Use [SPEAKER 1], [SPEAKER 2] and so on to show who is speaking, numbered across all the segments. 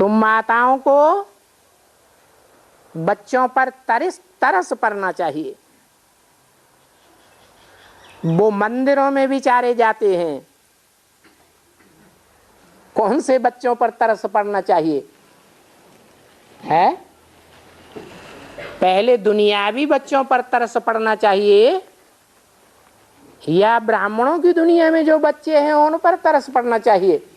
[SPEAKER 1] तुम माताओं को बच्चों पर तरस पड़ना चाहिए। वो मंदिरों में बेचारे जाते हैं, कौन से बच्चों पर तरस पड़ना चाहिए है? पहले दुनियावी बच्चों पर तरस पड़ना चाहिए या ब्राह्मणों की दुनिया में जो बच्चे हैं उन पर तरस पड़ना चाहिए?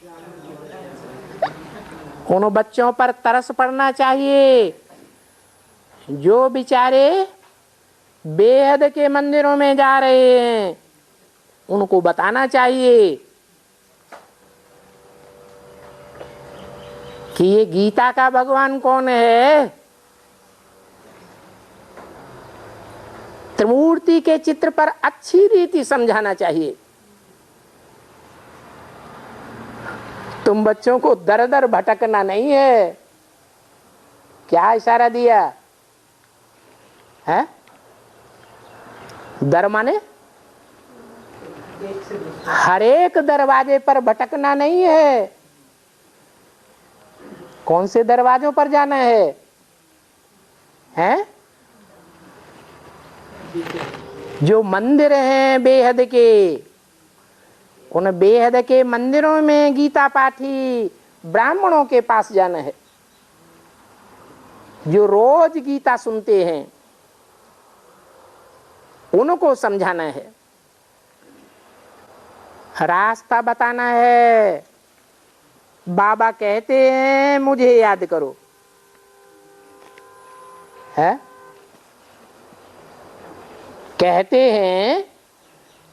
[SPEAKER 1] उन बच्चों पर तरस पड़ना चाहिए जो बेचारे बेहद के मंदिरों में जा रहे हैं। उनको बताना चाहिए कि ये गीता का भगवान कौन है। त्रिमूर्ति के चित्र पर अच्छी रीति समझाना चाहिए। तुम बच्चों को दर दर भटकना नहीं है। क्या इशारा दिया है? दर माने हर एक दरवाजे पर भटकना नहीं है। कौन से दरवाजों पर जाना है? हैं? जो मंदिर हैं बेहद के, उन बेहद के मंदिरों में गीता पाठी ब्राह्मणों के पास जाना है जो रोज गीता सुनते हैं, उनको समझाना है, रास्ता बताना है। बाबा कहते हैं मुझे याद करो, है? कहते हैं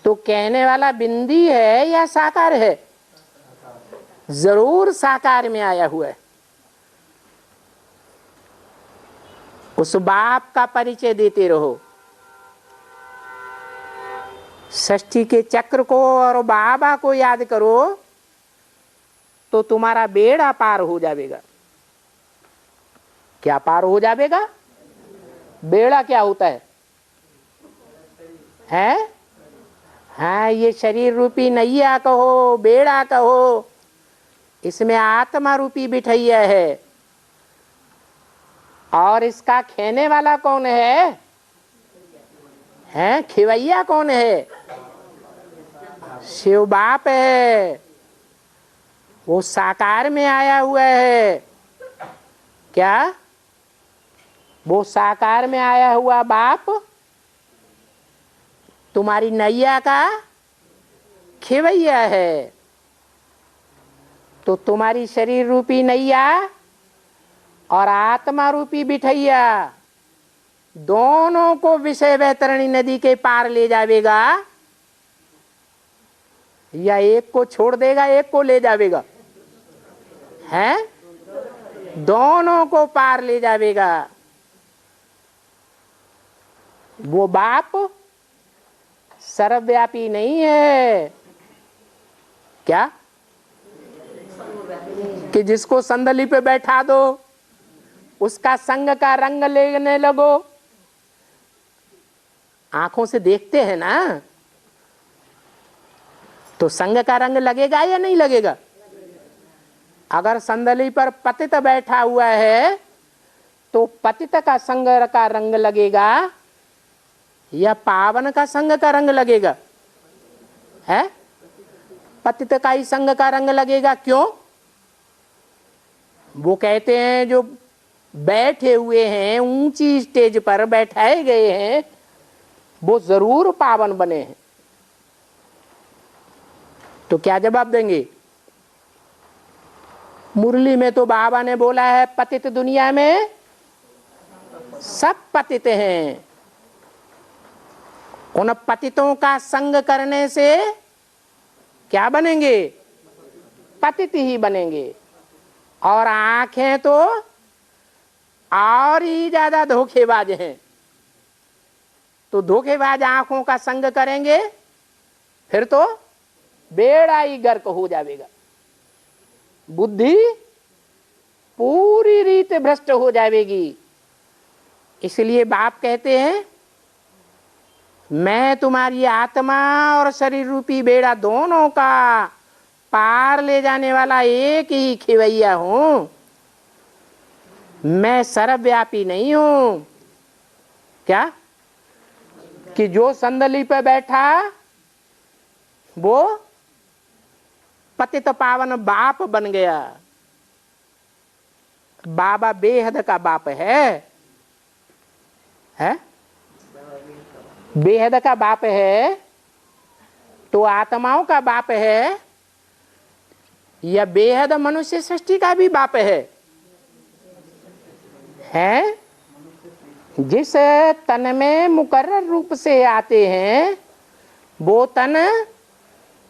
[SPEAKER 1] तो कहने वाला बिंदी है या साकार है? जरूर साकार में आया हुआ है। उस बाप का परिचय देते रहो। षष्ठी के चक्र को और बाबा को याद करो तो तुम्हारा बेड़ा पार हो जाएगा। क्या पार हो जाएगा? बेड़ा क्या होता है? हैं? हाँ, ये शरीर रूपी नैया कहो, बेड़ा कहो, इसमें आत्मा रूपी बिठैया है। और इसका खेने वाला कौन है? हैं? खिवैया कौन है? शिव बाप है। वो साकार में आया हुआ है। क्या? वो साकार में आया हुआ बाप तुम्हारी नैया का खिवैया है। तो तुम्हारी शरीर रूपी नैया और आत्मा रूपी बिठैया दोनों को विषय वैतरणी नदी के पार ले जाएगा या एक को छोड़ देगा, एक को ले जाएगा? हैं? दोनों को पार ले जाएगा। वो बाप सर्वव्यापी नहीं है। क्या? कि जिसको संदली पे बैठा दो उसका संग का रंग लेने लगो। आंखों से देखते हैं ना, तो संग का रंग लगेगा या नहीं लगेगा? अगर संदली पर पतित बैठा हुआ है तो पतित का संग का रंग लगेगा या पावन का संग का रंग लगेगा? है? पतित का ही संग का रंग लगेगा। क्यों? वो कहते हैं जो बैठे हुए हैं, ऊंची स्टेज पर बैठाए गए हैं, वो जरूर पावन बने हैं। तो क्या जवाब देंगे? मुरली में तो बाबा ने बोला है पतित दुनिया में सब पतित हैं। उन पतितों का संग करने से क्या बनेंगे? पतित ही बनेंगे। और आंखें तो और ही ज्यादा धोखेबाज हैं। तो धोखेबाज आंखों का संग करेंगे फिर तो बेड़ा ही गर्क हो जाएगा। बुद्धि पूरी रीत भ्रष्ट हो जाएगी। इसलिए बाप कहते हैं मैं तुम्हारी आत्मा और शरीर रूपी बेड़ा दोनों का पार ले जाने वाला एक ही खिवैया हूं। मैं सर्वव्यापी नहीं हूं। क्या कि जो संदली पे बैठा वो पतित पावन बाप बन गया। बाबा बेहद का बाप है? बेहद का बाप है तो आत्माओं का बाप है या बेहद मनुष्य सृष्टि का भी बाप है? जिस तन में मुकर्रर रूप से आते हैं वो तन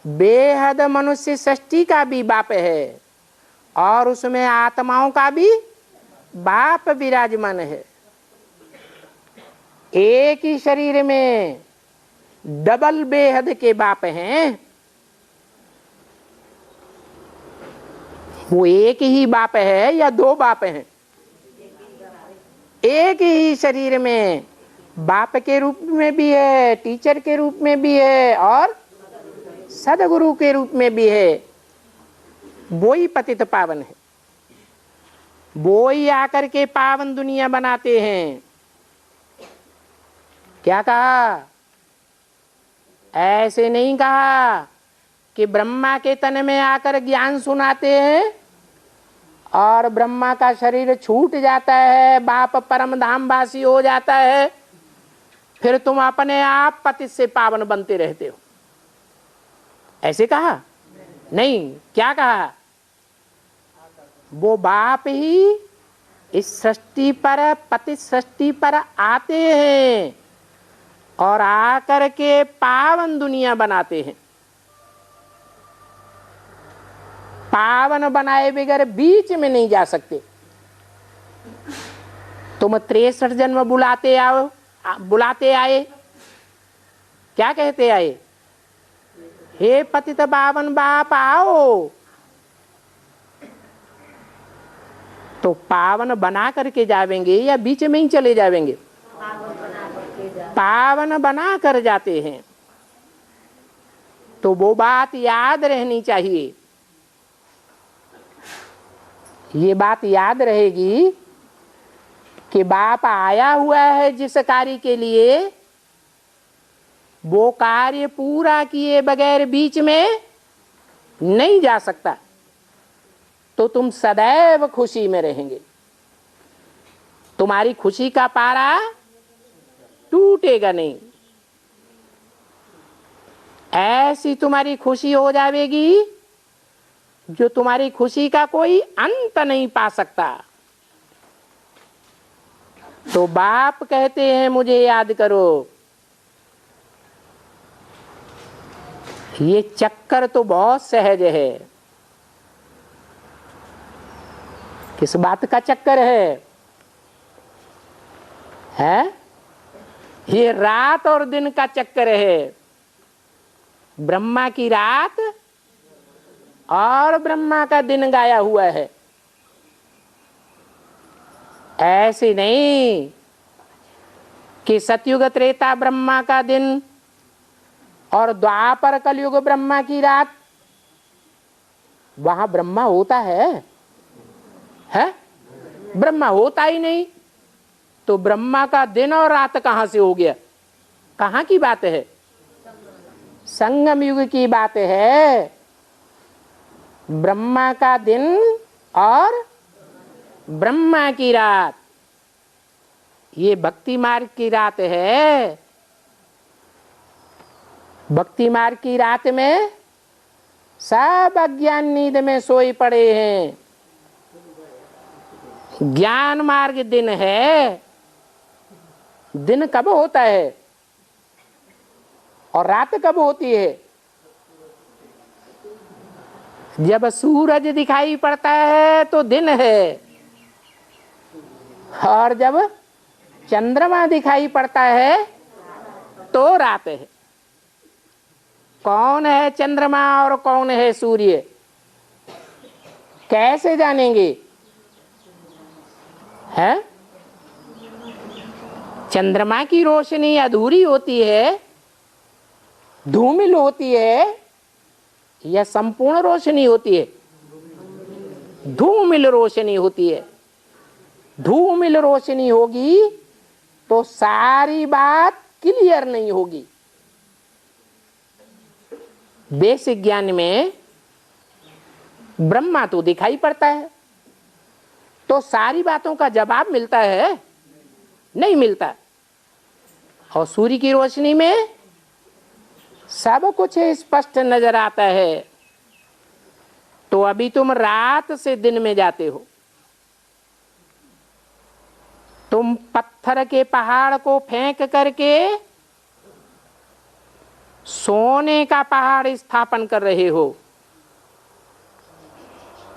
[SPEAKER 1] बेहद मनुष्य सृष्टि का भी बाप है और उसमें आत्माओं का भी बाप विराजमान है। एक ही शरीर में डबल बेहद के बाप हैं। वो एक ही बाप है या दो बाप हैं? एक ही शरीर में बाप के रूप में भी है, टीचर के रूप में भी है और सदगुरु के रूप में भी है। वो ही पतित पावन है, वो ही आकर के पावन दुनिया बनाते हैं। क्या कहा? ऐसे नहीं कहा कि ब्रह्मा के तन में आकर ज्ञान सुनाते हैं और ब्रह्मा का शरीर छूट जाता है, बाप परम धाम वासी हो जाता है, फिर तुम अपने आप पतित से पावन बनते रहते हो। ऐसे कहा? नहीं। क्या कहा? वो बाप ही इस सृष्टि पर, पतित सृष्टि पर आते हैं और आकर के पावन दुनिया बनाते हैं। पावन बनाए बगैर बीच में नहीं जा सकते। तुम 63 जन्म बुलाते आए, क्या कहते आए? हे पतित पावन बाप आओ। तो पावन बना करके जावेंगे या बीच में ही चले जावेंगे? पावन बना कर जाते हैं। तो वो बात याद रहनी चाहिए। ये बात याद रहेगी कि बाप आया हुआ है जिस कार्य के लिए, वो कार्य पूरा किए बगैर बीच में नहीं जा सकता। तो तुम सदैव खुशी में रहेंगे, तुम्हारी खुशी का पारा टूटेगा नहीं। ऐसी तुम्हारी खुशी हो जाएगी जो तुम्हारी खुशी का कोई अंत नहीं पा सकता। तो बाप कहते हैं मुझे याद करो। ये चक्कर तो बहुत सहज है। किस बात का चक्कर है? ये रात और दिन का चक्कर है। ब्रह्मा की रात और ब्रह्मा का दिन गाया हुआ है। ऐसे नहीं कि सतयुग त्रेता ब्रह्मा का दिन और द्वापर कलयुग ब्रह्मा की रात। वहां ब्रह्मा होता है? ब्रह्मा होता ही नहीं। तो ब्रह्मा का दिन और रात कहां से हो गया? कहां की बात है? संगम युग की बात है। ब्रह्मा का दिन और ब्रह्मा की रात, ये भक्ति मार्ग की रात है। भक्ति मार्ग की रात में सब अज्ञान नींद में सोए पड़े हैं। ज्ञान मार्ग दिन है। दिन कब होता है और रात कब होती है? जब सूरज दिखाई पड़ता है तो दिन है, और जब चंद्रमा दिखाई पड़ता है तो रात है। कौन है चंद्रमा और कौन है सूर्य? कैसे जानेंगे? चंद्रमा की रोशनी अधूरी होती है, धूमिल होती है, या संपूर्ण रोशनी होती है? धूमिल रोशनी होती है। धूमिल रोशनी होगी तो सारी बात क्लियर नहीं होगी। बेसिक ज्ञान में ब्रह्मा तो दिखाई पड़ता है, तो सारी बातों का जवाब मिलता है? नहीं मिलता। और सूर्य की रोशनी में सब कुछ स्पष्ट नजर आता है। तो अभी तुम रात से दिन में जाते हो, तुम पत्थर के पहाड़ को फेंक करके सोने का पहाड़ स्थापन कर रहे हो।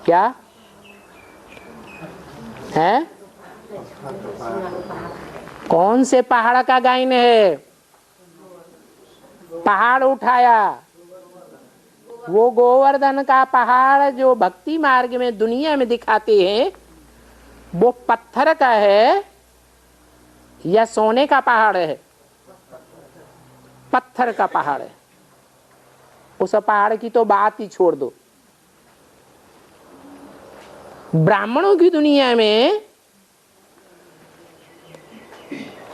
[SPEAKER 1] क्या है? कौन से पहाड़ का गायन है? पहाड़ उठाया, वो गोवर्धन का पहाड़ जो भक्ति मार्ग में दुनिया में दिखाते हैं, वो पत्थर का है या सोने का पहाड़ है? पत्थर का पहाड़ है। उस पहाड़ की तो बात ही छोड़ दो। ब्राह्मणों की दुनिया में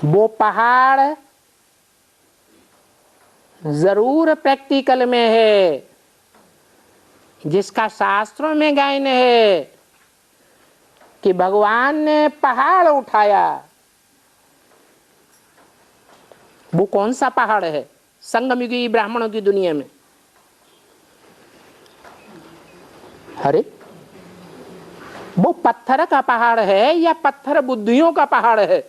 [SPEAKER 1] वो पहाड़ जरूर प्रैक्टिकल में है, जिसका शास्त्रों में गायन है कि भगवान ने पहाड़ उठाया। वो कौन सा पहाड़ है संगमयुगी ब्राह्मणों की दुनिया में? अरे वो पत्थर का पहाड़ है या पत्थर बुद्धियों का पहाड़ है?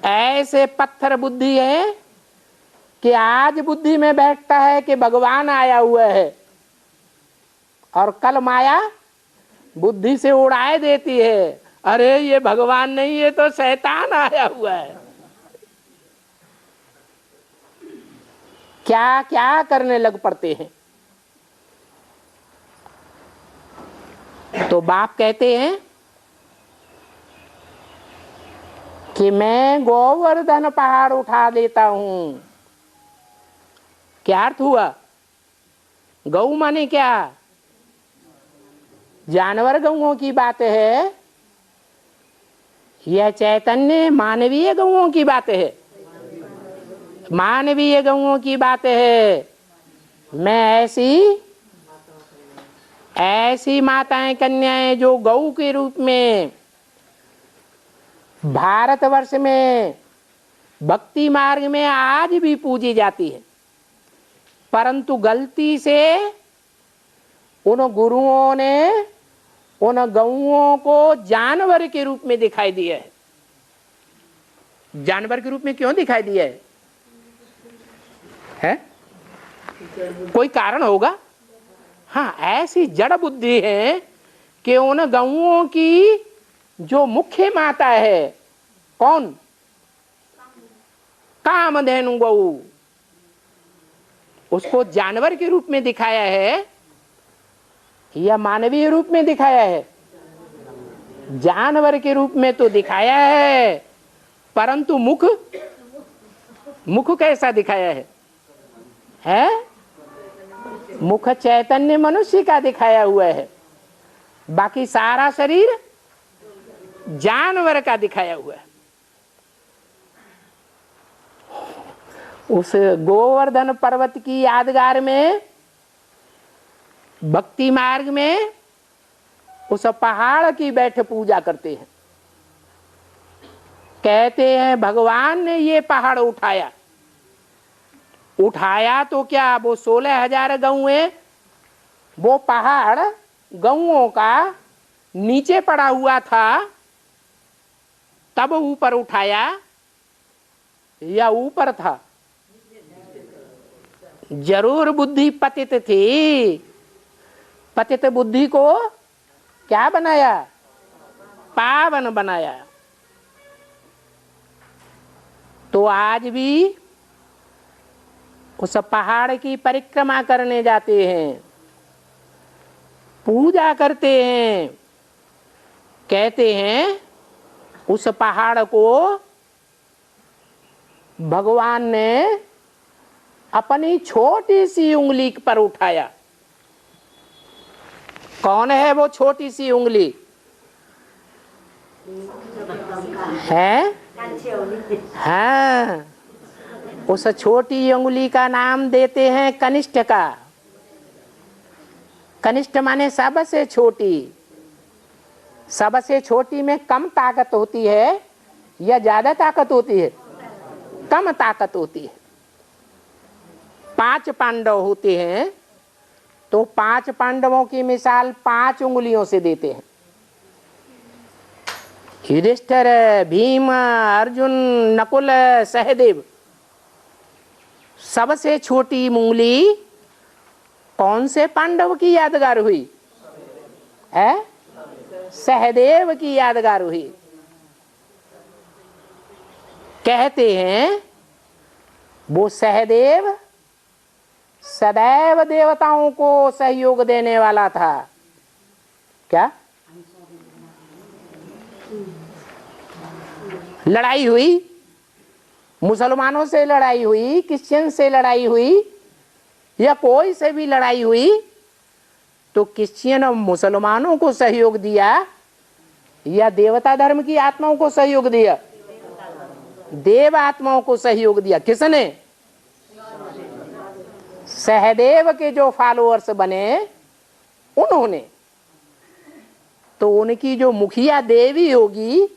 [SPEAKER 1] ऐसे पत्थर बुद्धि है कि आज बुद्धि में बैठता है कि भगवान आया हुआ है, और कल माया बुद्धि से उड़ाए देती है, अरे ये भगवान नहीं, ये तो शैतान आया हुआ है। क्या क्या करने लग पड़ते हैं। तो बाप कहते हैं कि मैं गोवर्धन पहाड़ उठा देता हूं। क्या अर्थ हुआ? गौ माने क्या? जानवर गौओं की बात है, यह चैतन्य मानवीय गौओं की बात है? मानवीय गौओं की बात है। मैं ऐसी माताएं कन्याएं जो गौ के रूप में भारतवर्ष में भक्ति मार्ग में आज भी पूजी जाती है, परंतु गलती से उन गुरुओं ने उन गौओं को जानवर के रूप में दिखाई दिया है। जानवर के रूप में क्यों दिखाई दिया है? कोई कारण होगा। हाँ, ऐसी जड़ बुद्धि है कि उन गौओं की जो मुख्य माता है, कौन? कामधेनु गौ, उसको जानवर के रूप में दिखाया है या मानवीय रूप में दिखाया है? जानवर के रूप में तो दिखाया है, परंतु मुख कैसा दिखाया है? मुख चैतन्य मनुष्य का दिखाया हुआ है, बाकी सारा शरीर जानवर का दिखाया हुआ है। उस गोवर्धन पर्वत की यादगार में भक्ति मार्ग में उस पहाड़ की बैठ पूजा करते हैं। कहते हैं भगवान ने ये पहाड़ उठाया। उठाया तो क्या, वो 16,000 गौएं, वो पहाड़ गौओं का नीचे पड़ा हुआ था, तब ऊपर उठाया या ऊपर था? जरूर बुद्धि पतित थी। पतित बुद्धि को क्या बनाया? पावन बनाया। तो आज भी उस पहाड़ की परिक्रमा करने जाते हैं, पूजा करते हैं। कहते हैं उस पहाड़ को भगवान ने अपनी छोटी सी उंगली पर उठाया। कौन है वो छोटी सी उंगली? है? हाँ, उस छोटी उंगली का नाम देते हैं कनिष्ठ का। कनिष्ठ माने सबसे छोटी। सबसे छोटी में कम ताकत होती है या ज्यादा ताकत होती है? कम ताकत होती है। 5 पांडव होते हैं तो 5 पांडवों की मिसाल 5 उंगलियों से देते हैं। युधिष्ठिर, भीम, अर्जुन, नकुल, सहदेव। सबसे छोटी उंगली कौन से पांडव की यादगार हुई है? सहदेव की यादगार हुई। कहते हैं वो सहदेव सदैव देवताओं को सहयोग देने वाला था। क्या? लड़ाई हुई, मुसलमानों से लड़ाई हुई, क्रिश्चियन से लड़ाई हुई या कोई से भी लड़ाई हुई तो क्रिश्चियन और मुसलमानों को सहयोग दिया या देवता धर्म की आत्माओं को सहयोग दिया? देव आत्माओं को सहयोग दिया। किसने? सहदेव के जो फॉलोअर्स बने उन्होंने। तो उनकी जो मुखिया देवी होगी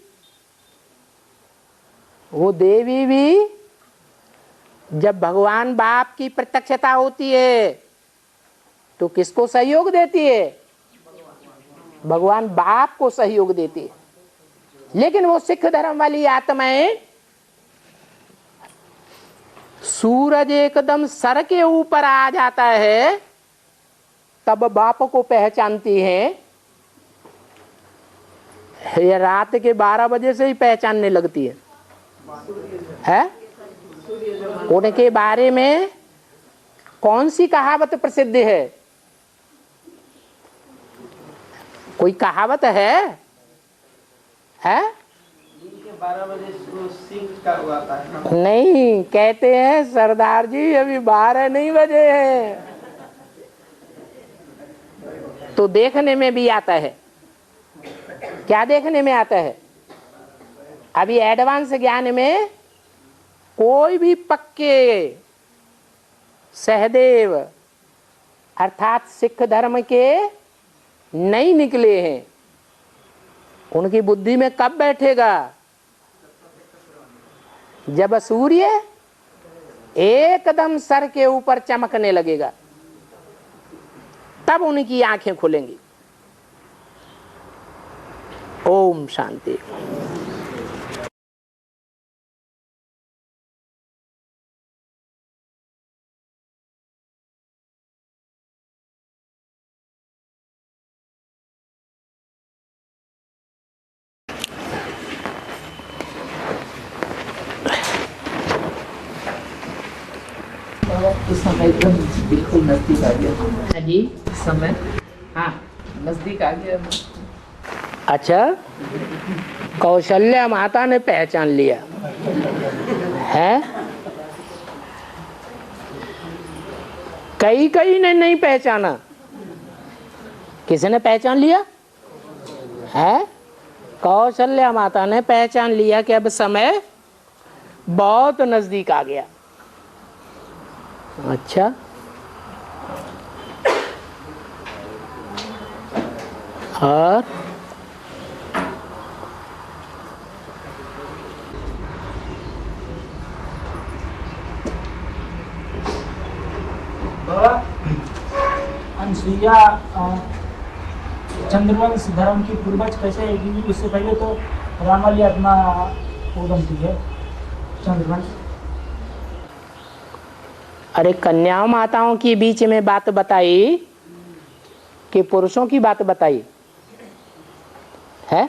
[SPEAKER 1] वो देवी भी जब भगवान बाप की प्रत्यक्षता होती है तो किसको सहयोग देती है? भगवान बाप को सहयोग देती है। लेकिन वो सिख धर्म वाली आत्माएं सूरज एकदम सर के ऊपर आ जाता है तब बाप को पहचानती हैं या रात के 12 बजे से ही पहचानने लगती है? उनके बारे में कौन सी कहावत प्रसिद्ध है? कोई कहावत है?
[SPEAKER 2] 12 बजे सिंह का हुआता है।
[SPEAKER 1] नहीं, कहते हैं सरदार जी अभी 12 नहीं बजे हैं। तो देखने में भी आता है। क्या देखने में आता है? अभी एडवांस ज्ञान में कोई भी पक्के सहदेव अर्थात सिख धर्म के नहीं निकले हैं। उनकी बुद्धि में कब बैठेगा? जब सूर्य एकदम सर के ऊपर चमकने लगेगा तब उनकी आंखें खुलेंगी। ओम शांति।
[SPEAKER 2] उस समय एकदम बिल्कुल नजदीक आ गया
[SPEAKER 1] जी
[SPEAKER 2] समय।
[SPEAKER 1] हाँ
[SPEAKER 2] नजदीक आ गया।
[SPEAKER 1] अच्छा, कौशल्या माता ने पहचान लिया है? कई ने नहीं पहचाना। किसने पहचान लिया है? कौशल्या माता ने पहचान लिया कि अब समय बहुत नजदीक आ गया। अच्छा, और
[SPEAKER 3] अनसुईया चंद्रवंश धर्म की पूर्वज कैसे है? क्योंकि उससे पहले तो राम वाली आत्मा उदम की है चंद्रवंश।
[SPEAKER 1] अरे कन्याओं माताओं के बीच में बात बताई कि पुरुषों की बात बताई है?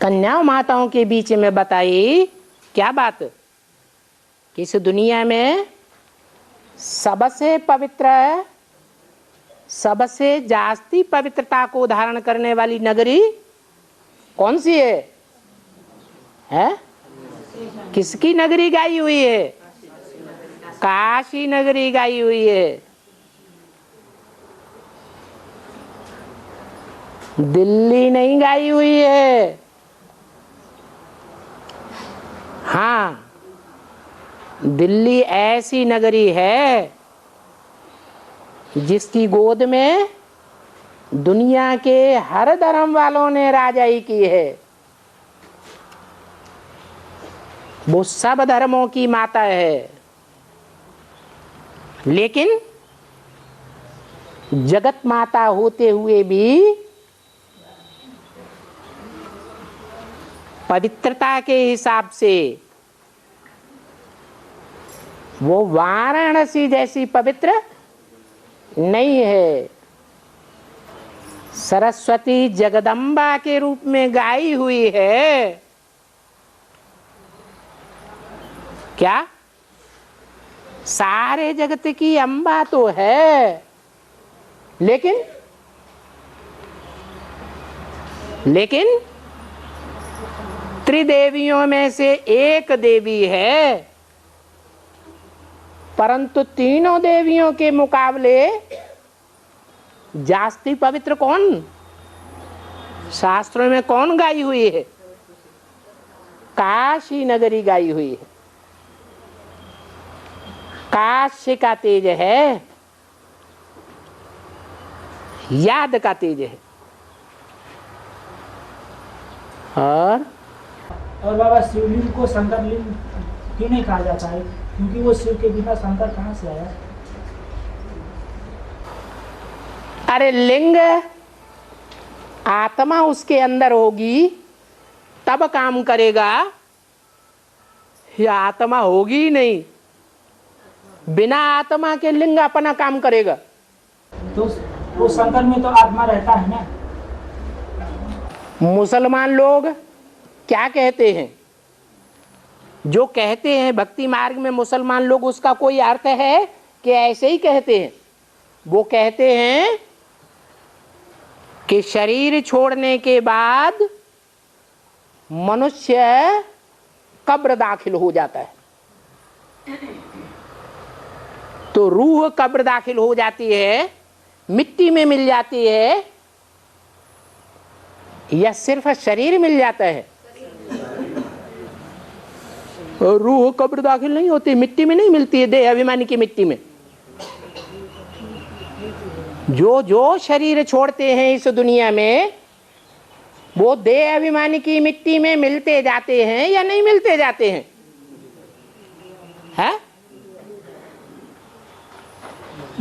[SPEAKER 1] कन्याओं माताओं के बीच में बताई क्या बात? कि इस दुनिया में सबसे पवित्र, सबसे जास्ती पवित्रता को धारण करने वाली नगरी कौन सी है? किसकी नगरी गाई हुई है? काशी नगरी गाई हुई है। दिल्ली नहीं गाई हुई है। हाँ, दिल्ली ऐसी नगरी है जिसकी गोद में दुनिया के हर धर्म वालों ने राजाई की है। वो सब धर्मों की माता है, लेकिन जगत माता होते हुए भी पवित्रता के हिसाब से वो वाराणसी जैसी पवित्र नहीं है। सरस्वती जगदम्बा के रूप में गाई हुई है। क्या? सारे जगत की अम्बा तो है, लेकिन त्रिदेवियों में से एक देवी है, परंतु तीनों देवियों के मुकाबले जास्ती पवित्र कौन? शास्त्रों में कौन गाई हुई है? काशी नगरी गाई हुई है। काशी का तेज है, याद का तेज है। और
[SPEAKER 3] बाबा शिवलिंग को शंकर लिंग क्यों नहीं कहा जाता है? क्योंकि वो शिव के बिना शंकर कहाँ से आया?
[SPEAKER 1] अरे लिंग आत्मा उसके अंदर होगी तब काम करेगा, या आत्मा होगी ही नहीं, बिना आत्मा के लिंग अपना काम करेगा।
[SPEAKER 3] तो वो शंकर में तो आत्मा रहता है ना।
[SPEAKER 1] मुसलमान लोग क्या कहते हैं? जो कहते हैं भक्ति मार्ग में मुसलमान लोग, उसका कोई अर्थ है कि ऐसे ही कहते हैं? वो कहते हैं कि शरीर छोड़ने के बाद मनुष्य कब्र दाखिल हो जाता है, तो रूह कब्र दाखिल हो जाती है, मिट्टी में मिल जाती है, या सिर्फ शरीर मिल जाता है? और रूह कब्र दाखिल नहीं होती, मिट्टी में नहीं मिलती है, देह अभिमानी की मिट्टी में। जो जो शरीर छोड़ते हैं इस दुनिया में, वो देह अभिमानी की मिट्टी में मिलते जाते हैं या नहीं मिलते जाते हैं? है?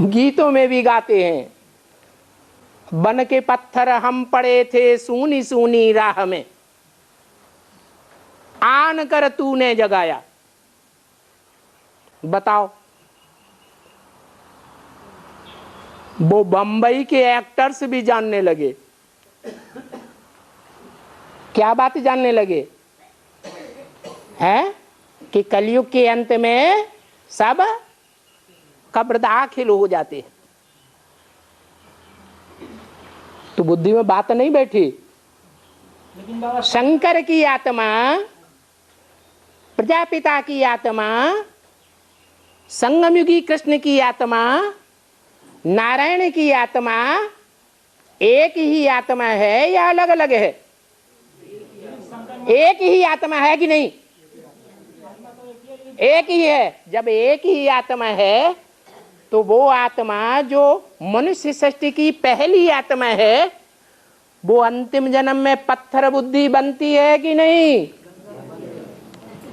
[SPEAKER 1] गीतों में भी गाते हैं, बन के पत्थर हम पड़े थे सूनी सूनी राह में, आन कर तूने जगाया। बताओ, वो बंबई के एक्टर्स भी जानने लगे। क्या बात जानने लगे? हैं कि कलयुग के अंत में सब कब्र दाखिल हो जाते हैं। तो बुद्धि में बात नहीं बैठी।
[SPEAKER 3] लेकिन बाबा
[SPEAKER 1] शंकर की आत्मा, प्रजापिता की आत्मा, संगमयुगी कृष्ण की आत्मा, नारायण की आत्मा एक ही आत्मा है या अलग अलग है? एक ही आत्मा है कि नहीं? एक ही है। जब एक ही आत्मा है तो वो आत्मा जो मनुष्य सृष्टि की पहली आत्मा है, वो अंतिम जन्म में पत्थर बुद्धि बनती है कि नहीं?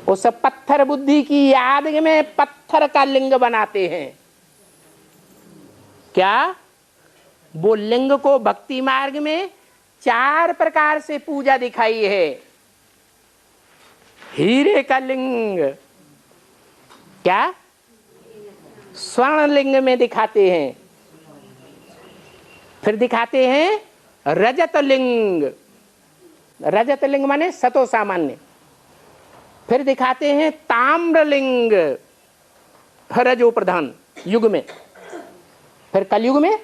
[SPEAKER 1] उस पत्थर बुद्धि की याद में पत्थर का लिंग बनाते हैं। क्या? वो लिंग को भक्ति मार्ग में 4 प्रकार से पूजा दिखाई है। हीरे का लिंग, क्या स्वर्ण लिंग में दिखाते हैं। फिर दिखाते हैं रजत लिंग, रजत लिंग माने सतो सामान्य। फिर दिखाते हैं ताम्र लिंग, रजो प्रधान युग में। फिर कलयुग में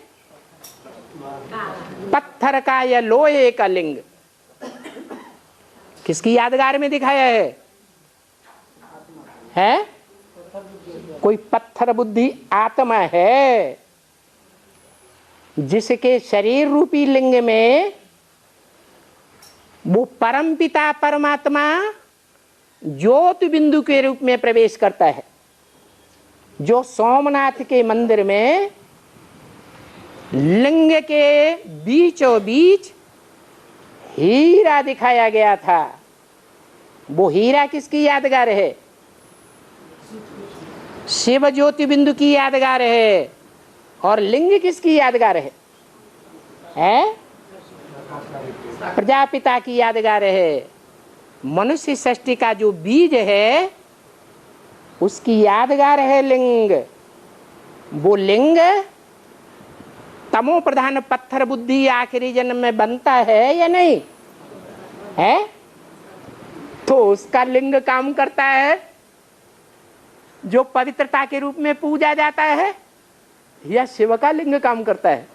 [SPEAKER 1] पत्थर का या लोहे का लिंग। किसकी यादगार में दिखाया है? कोई पत्थर बुद्धि आत्मा है जिसके शरीर रूपी लिंग में वो परम पिता परमात्मा ज्योति बिंदु के रूप में प्रवेश करता है। जो सोमनाथ के मंदिर में लिंग के बीचों बीच हीरा दिखाया गया था, वो हीरा किसकी यादगार है? शिव ज्योति बिंदु की यादगार है। और लिंग किसकी यादगार है? प्रजापिता की यादगार है। मनुष्य सृष्टि का जो बीज है उसकी यादगार है लिंग। वो लिंग तमो प्रधान पत्थर बुद्धि आखिरी जन्म में बनता है या नहीं है? तो उसका लिंग काम करता है जो पवित्रता के रूप में पूजा जाता है, या शिव का लिंग काम करता है?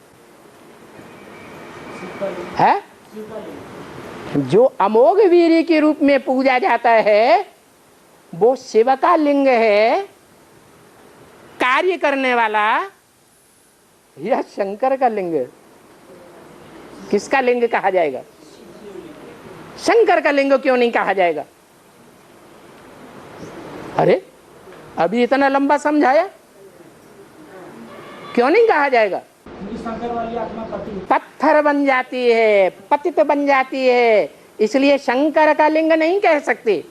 [SPEAKER 1] जो अमोघ वीर्य के रूप में पूजा जाता है वो शिव का लिंग है कार्य करने वाला, या शंकर का लिंग? किसका लिंग कहा जाएगा? शंकर का लिंग क्यों नहीं कहा जाएगा? अरे अभी इतना लंबा समझाया, क्यों नहीं कहा जाएगा?
[SPEAKER 3] शंकर वाली आत्मा
[SPEAKER 1] पत्थर बन जाती है, पतित बन जाती है, इसलिए शंकर का लिंग नहीं कह सकते।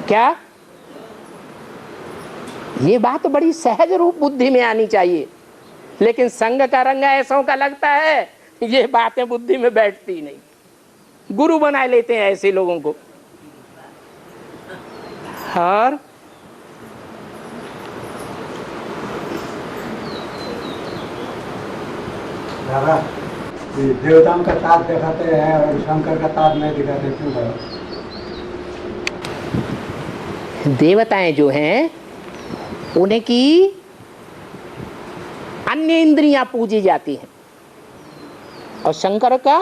[SPEAKER 1] क्या ये बात बड़ी सहज रूप बुद्धि में आनी चाहिए, लेकिन संग का रंग ऐसों का लगता है ये बातें बुद्धि में बैठती नहीं। गुरु बना लेते हैं ऐसे लोगों को। और
[SPEAKER 4] दादा देवताओं का ताप दिखाते हैं और शंकर का ताप नहीं दिखाते, क्यों दादा?
[SPEAKER 1] देवताएं जो हैं उनकी अन्य इंद्रियां पूजी जाती हैं, और शंकर का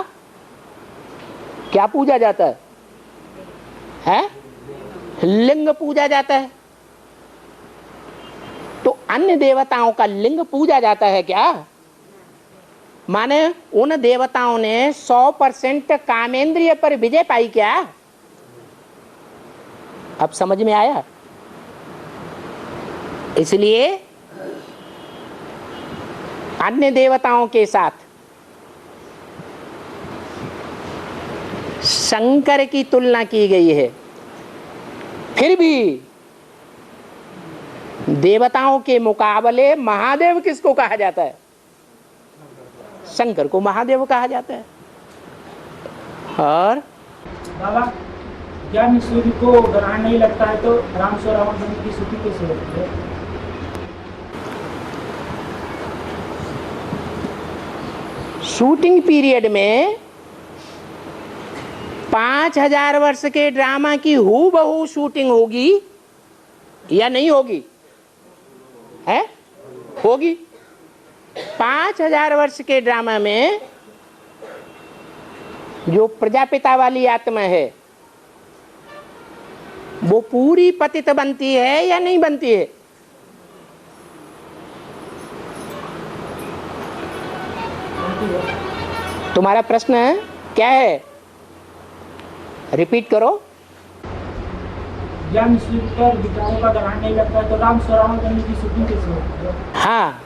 [SPEAKER 1] क्या पूजा जाता है? लिंग पूजा जाता है। तो अन्य देवताओं का लिंग पूजा जाता है क्या? माने उन देवताओं ने 100% कामेंद्रिय पर विजय पाई क्या? अब समझ में आया? इसलिए अन्य देवताओं के साथ शंकर की तुलना की गई है। फिर भी देवताओं के मुकाबले महादेव किसको कहा जाता है? शंकर को महादेव कहा जाता है। और
[SPEAKER 3] बाबा ज्ञान सूर्य को ग्रहण नहीं लगता है तो राम से रावण बने की स्थिति कैसे होती है?
[SPEAKER 1] शूटिंग पीरियड में 5000 वर्ष के ड्रामा की हूबहू शूटिंग होगी या नहीं होगी? है? होगी। 5000 वर्ष के ड्रामा में जो प्रजापिता वाली आत्मा है वो पूरी पतित बनती है या नहीं बनती है? तुम्हारा प्रश्न क्या है? रिपीट करो।
[SPEAKER 3] ज्ञान सूर्य पर विचारों का ग्रहण नहीं लगता है तो राम से रावण बने की स्थिति कैसे होती है?
[SPEAKER 1] हाँ,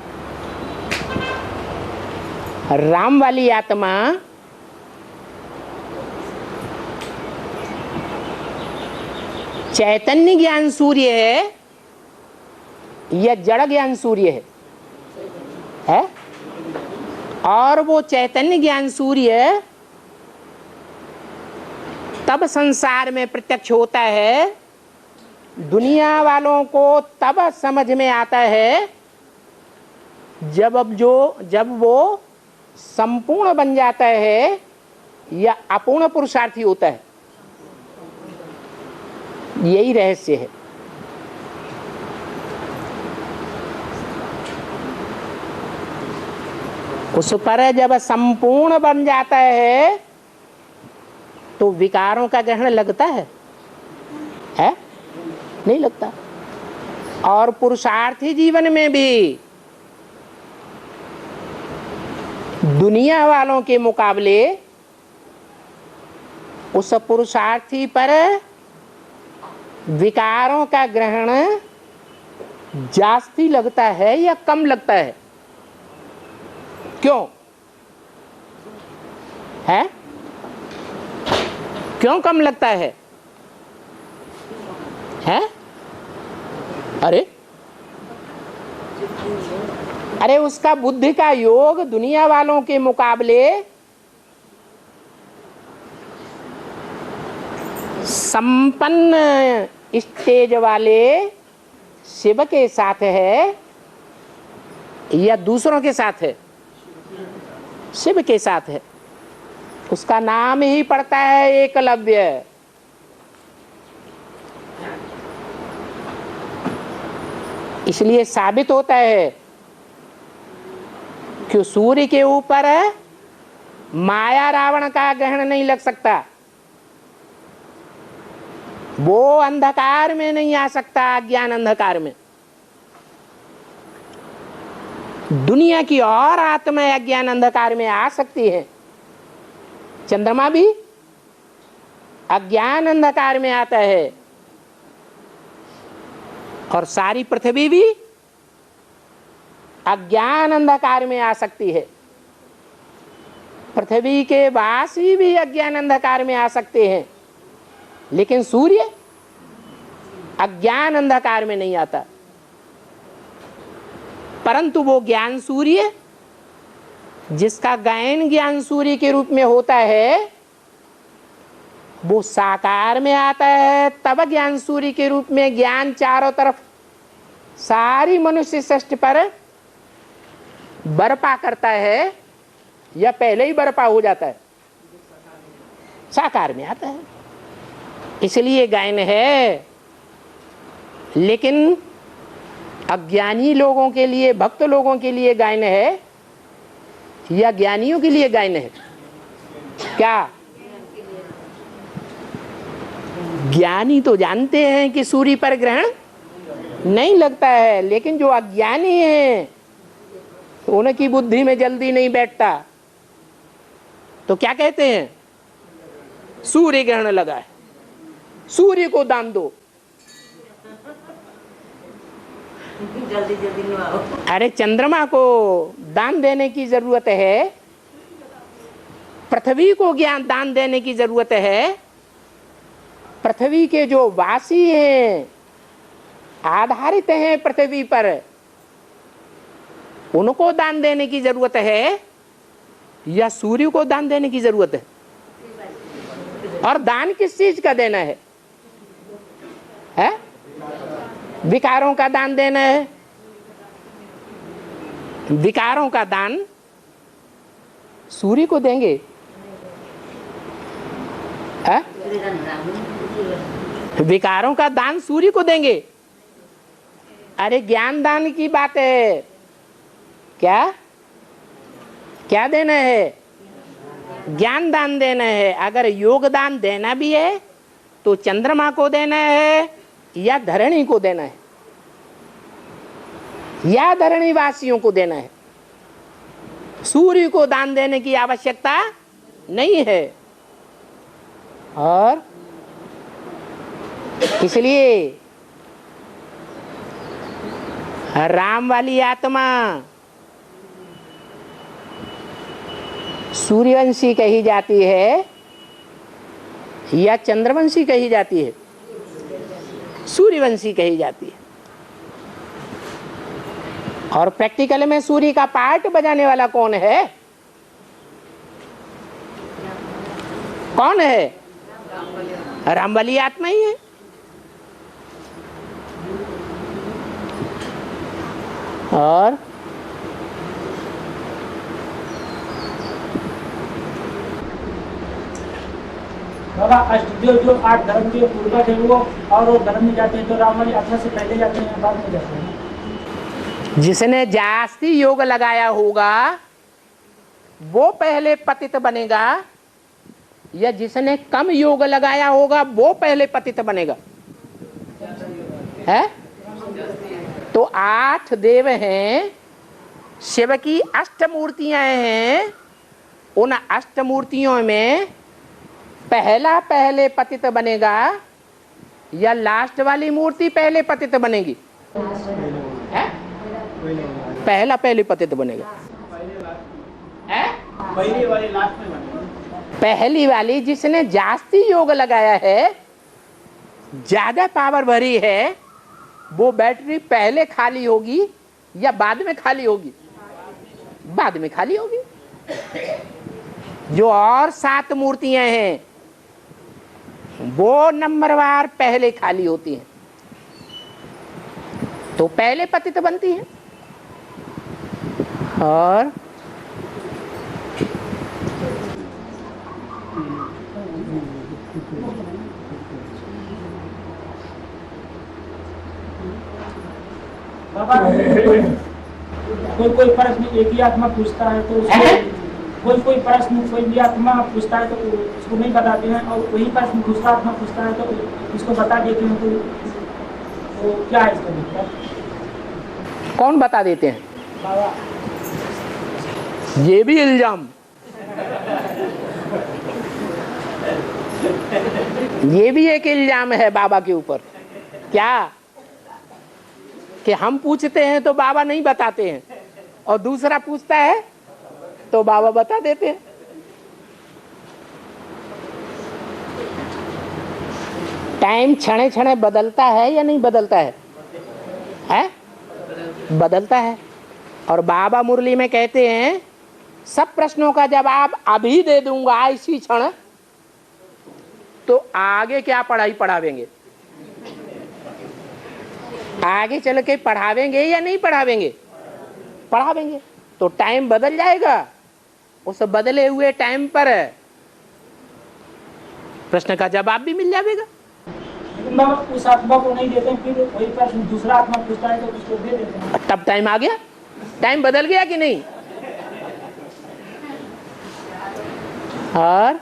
[SPEAKER 1] राम वाली आत्मा चैतन्य ज्ञान सूर्य है या जड़ ज्ञान सूर्य है? और वो चैतन्य ज्ञान सूर्य तब संसार में प्रत्यक्ष होता है, दुनिया वालों को तब समझ में आता है जब वो संपूर्ण बन जाता है या अपूर्ण पुरुषार्थी होता है। यही रहस्य है। उस पर जब संपूर्ण बन जाता है तो विकारों का ग्रहण लगता है? नहीं लगता। और पुरुषार्थी जीवन में भी दुनिया वालों के मुकाबले उस पुरुषार्थी पर विकारों का ग्रहण जास्ती लगता है या कम लगता है? क्यों है? क्यों कम लगता है? अरे उसका बुद्धि का योग दुनिया वालों के मुकाबले संपन्न स्टेज वाले शिव के साथ है या दूसरों के साथ है? शिव के साथ है। उसका नाम ही पड़ता है एकलव्य। इसलिए साबित होता है कि सूर्य के ऊपर माया रावण का ग्रहण नहीं लग सकता, वो अंधकार में नहीं आ सकता, अज्ञान अंधकार में। दुनिया की और आत्माएं अज्ञान अंधकार में आ सकती है, चंद्रमा भी अज्ञान अंधकार में आता है और सारी पृथ्वी भी अज्ञान अंधकार में आ सकती है। पृथ्वी के वासी भी अज्ञान अंधकार में आ सकते हैं, लेकिन सूर्य अज्ञान अंधकार में नहीं आता। परंतु वो ज्ञान सूर्य जिसका गायन ज्ञान सूर्य के रूप में होता है, वो साकार में आता है, तब ज्ञान सूर्य के रूप में ज्ञान चारों तरफ सारी मनुष्य सृष्टि पर बर्पा करता है, या पहले ही बर्पा हो जाता है? साकार में आता है। इसलिए गायन है, लेकिन अज्ञानी लोगों के लिए, भक्त लोगों के लिए गायन है या ज्ञानियों के लिए गायन है? क्या ज्ञानी तो जानते हैं कि सूर्य पर ग्रहण नहीं लगता है, लेकिन जो अज्ञानी हैं उनकी बुद्धि में जल्दी नहीं बैठता, तो क्या कहते हैं? सूर्य ग्रहण लगा है, सूर्य को दान दो।
[SPEAKER 2] जल्दी जल्दी नवाओ।
[SPEAKER 1] अरे चंद्रमा को दान देने की जरूरत है, पृथ्वी को ज्ञान दान देने की जरूरत है। पृथ्वी के जो वासी हैं, आधारित हैं पृथ्वी पर, उनको दान देने की जरूरत है या सूर्य को दान देने की जरूरत है? और दान किस चीज का देना है? विकारों का दान देना है। विकारों का दान सूर्य को देंगे? विकारों का दान सूर्य को देंगे? अरे ज्ञान दान की बात है। क्या क्या देना है? ज्ञान दान देना है। अगर योगदान देना भी है तो चंद्रमा को देना है या धरणी को देना है, या धरणी वासियों को देना है। सूर्य को दान देने की आवश्यकता नहीं है। और इसलिए राम वाली आत्मा सूर्यवंशी कही जाती है या चंद्रवंशी कही जाती है? सूर्यवंशी कही जाती है। और प्रैक्टिकल में सूर्य का पार्ट बजाने वाला कौन है? कौन है? राम वाली आत्मा ही है। और
[SPEAKER 3] बाबा अष्टदेव जो 8 धर्म के पूर्वज है वो, और वो धर्म में जाते हैं तो राम वाली आत्मा से पहले जाते हैं या बाद में जाते हैं?
[SPEAKER 1] जिसने जास्ती योग लगाया होगा वो पहले पतित बनेगा, या जिसने कम योग लगाया होगा वो पहले पतित बनेगा? है तो 8 देव हैं, शिव की 8 मूर्तियां हैं। उन 8 मूर्तियों में पहला पहले पतित बनेगा या लास्ट वाली मूर्ति पहले पतित बनेगी? है? पहला पहले पतित बनेगा। है? पहली वाली जिसने जास्ती योग लगाया है, ज्यादा पावर भरी है, वो बैटरी पहले खाली होगी या बाद में खाली होगी? बाद में खाली होगी। जो और 7 मूर्तियां हैं वो नंबरवार पहले खाली होती हैं, तो पहले पतित बनती है। और
[SPEAKER 3] बाबा कोई प्रश्न एक ही आत्मा पूछता है तो कोई प्रश्न कोई भी आत्मा पूछता है तो उसको नहीं बताते हैं, और वही प्रश्न दूसरा आत्मा पूछता है तो उसको बता देते हैं, तो क्या है इसका मतलब?
[SPEAKER 1] कौन बता देते हैं?
[SPEAKER 3] बाबा
[SPEAKER 1] ये भी इल्जाम, ये भी एक इल्जाम है बाबा के ऊपर। क्या कि हम पूछते हैं तो बाबा नहीं बताते हैं, और दूसरा पूछता है तो बाबा बता देते हैं। टाइम क्षणे क्षणे बदलता है या नहीं बदलता है? है? बदलता है। और बाबा मुरली में कहते हैं सब प्रश्नों का जवाब अभी दे दूंगा इसी क्षण, तो आगे क्या पढ़ाई पढ़ावेंगे? आगे चल के पढ़ावेंगे या नहीं पढ़ावेंगे? पढ़ावेंगे। तो टाइम बदल जाएगा, उस बदले हुए टाइम पर प्रश्न का जवाब भी मिल जाएगा।
[SPEAKER 3] लेकिन बाबा उस आत्मा को नहीं देते, फिर वही प्रश्न दूसरा आत्मा पूछता है तो उसको दे देते हैं।
[SPEAKER 1] तब टाइम आ गया, टाइम बदल गया कि नहीं? और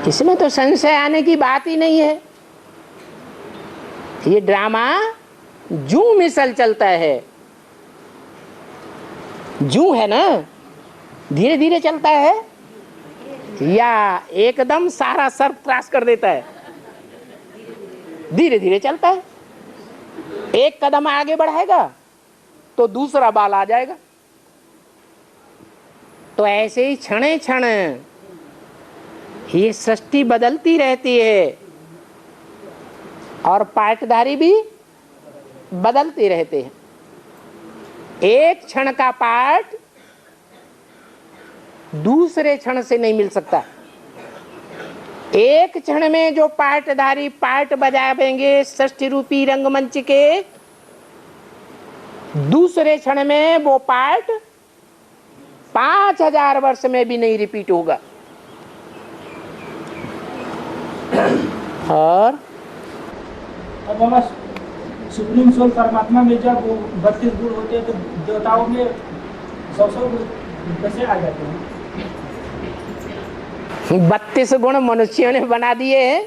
[SPEAKER 1] इसमें तो संशय आने की बात ही नहीं है। ये ड्रामा जू मिसल चलता है, जू है ना, धीरे धीरे चलता है या एकदम सारा सर्फ क्रॉस कर देता है? धीरे धीरे चलता है। एक कदम आगे बढ़ाएगा तो दूसरा बाल आ जाएगा। तो ऐसे ही क्षणे क्षण ये सृष्टि बदलती रहती है और पार्टधारी भी बदलते रहते हैं। एक क्षण का पार्ट दूसरे क्षण से नहीं मिल सकता। एक क्षण में जो पार्टधारी पार्ट बजावेंगे सृष्टि रूपी रंगमंच के, दूसरे क्षण में वो पार्ट 5000 वर्ष में भी नहीं रिपीट होगा। और
[SPEAKER 3] अब बाबा सुप्रीम सोल परमात्मा में जब 32 गुण होते हैं तो देवताओं में 100 गुण कैसे आ जाते हैं?
[SPEAKER 1] 32 गुण मनुष्यों ने बना दिए हैं,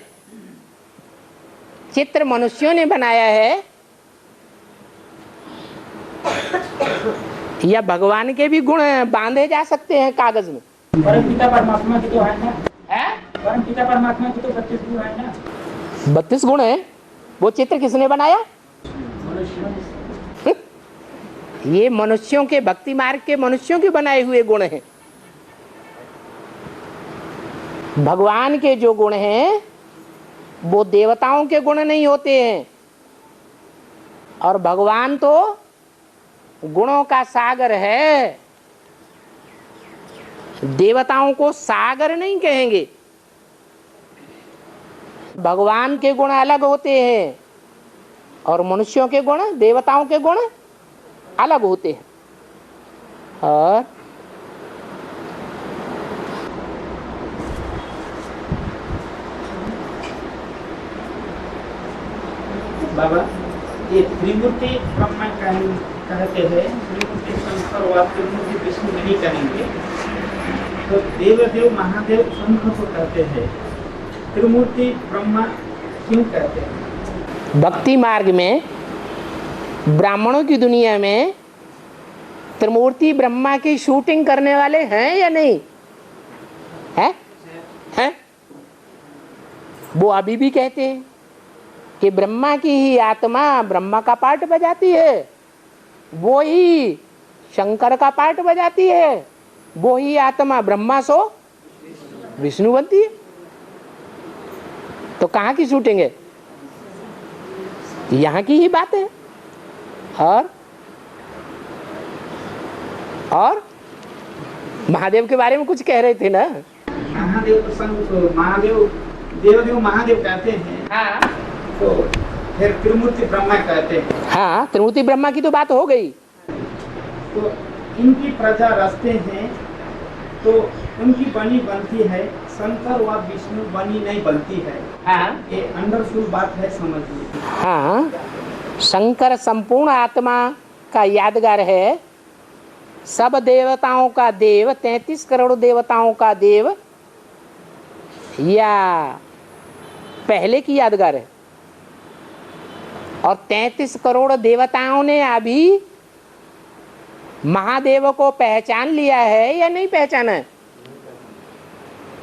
[SPEAKER 1] चित्र मनुष्यों ने बनाया है, या भगवान के भी गुण बांधे जा सकते हैं कागज में?
[SPEAKER 3] परम पिता परमात्मा की तो है ना, परम पिता परमात्मा की तो 32 गुण है ना।
[SPEAKER 1] 32 गुण है, वो चित्र किसने बनाया? ये मनुष्यों के, भक्ति मार्ग के मनुष्यों के बनाए हुए गुण हैं। भगवान के जो गुण हैं वो देवताओं के गुण नहीं होते हैं। और भगवान तो गुणों का सागर है, देवताओं को सागर नहीं कहेंगे। भगवान के गुण अलग होते हैं और मनुष्यों के गुण, देवताओं के गुण अलग होते हैं। और
[SPEAKER 3] बाबा ये त्रिमूर्ति ब्रह्मा कहते हैं, त्रिमूर्ति शंकर व त्रिमूर्ति विष्णु नहीं कहेंगे, तो देवदेव महादेव शंकर को कहते हैं, त्रिमूर्ति ब्रह्मा क्यों कहते हैं?
[SPEAKER 1] भक्ति मार्ग में ब्राह्मणों की दुनिया में त्रिमूर्ति ब्रह्मा की शूटिंग करने वाले हैं या नहीं है? हैं? वो अभी भी कहते हैं कि ब्रह्मा की ही आत्मा ब्रह्मा का पार्ट बजाती है, वो ही शंकर का पार्ट बजाती है, वो ही आत्मा ब्रह्मा सो विष्णु बनती है। तो कहाँ की शूटिंग है? यहाँ की ही बात है। और महादेव के बारे में कुछ कह रहे थे ना?
[SPEAKER 3] महादेव प्रसंग महादेव देवदेव महादेव कहते हैं।
[SPEAKER 1] हाँ,
[SPEAKER 3] तो फिर त्रिमूर्ति ब्रह्मा कहते हैं।
[SPEAKER 1] हाँ, त्रिमूर्ति ब्रह्मा की तो बात हो गई।
[SPEAKER 3] तो इनकी प्रजा रचते हैं तो उनकी बनी बनती है, शंकर व विष्णु बनी नहीं बनती है।
[SPEAKER 1] हाँ,
[SPEAKER 3] ये अंडरफुल बात है, समझ लीजिए।
[SPEAKER 1] हाँ, शंकर संपूर्ण आत्मा का यादगार है, सब देवताओं का देव, 33 करोड़ देवताओं का देव, या पहले की यादगार है? और 33 करोड़ देवताओं ने अभी महादेव को पहचान लिया है या नहीं पहचाना है?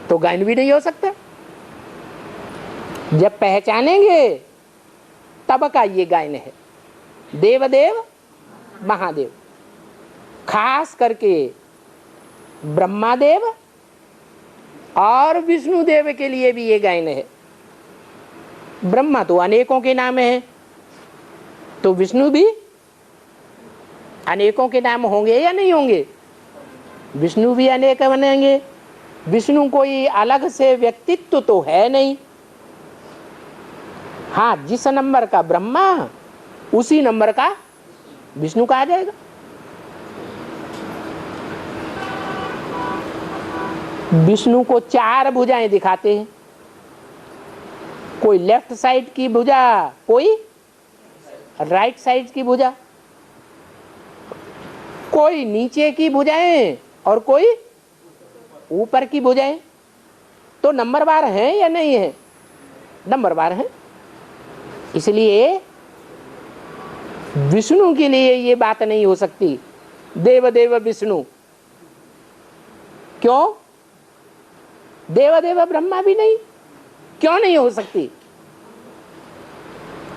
[SPEAKER 1] तो गायन भी नहीं हो सकता। जब पहचानेंगे तब का ये गायन है। देवदेव महादेव, खास करके ब्रह्मादेव और विष्णुदेव के लिए भी ये गायन है। ब्रह्मा तो अनेकों के नाम है, तो विष्णु भी अनेकों के नाम होंगे या नहीं होंगे? विष्णु भी अनेक बनेंगे। विष्णु कोई अलग से व्यक्तित्व तो है नहीं। हाँ, जिस नंबर का ब्रह्मा उसी नंबर का विष्णु कहा जाएगा। विष्णु को 4 भुजाएं दिखाते हैं, कोई लेफ्ट साइड की भुजा, कोई राइट साइड की भुजा, कोई नीचे की भुजाएं और कोई ऊपर की भुजाएं। तो नंबरवार हैं या नहीं है? नंबरवार हैं। इसलिए विष्णु के लिए ये बात नहीं हो सकती देवदेव विष्णु। क्यों? देवदेव ब्रह्मा भी नहीं। क्यों नहीं हो सकती?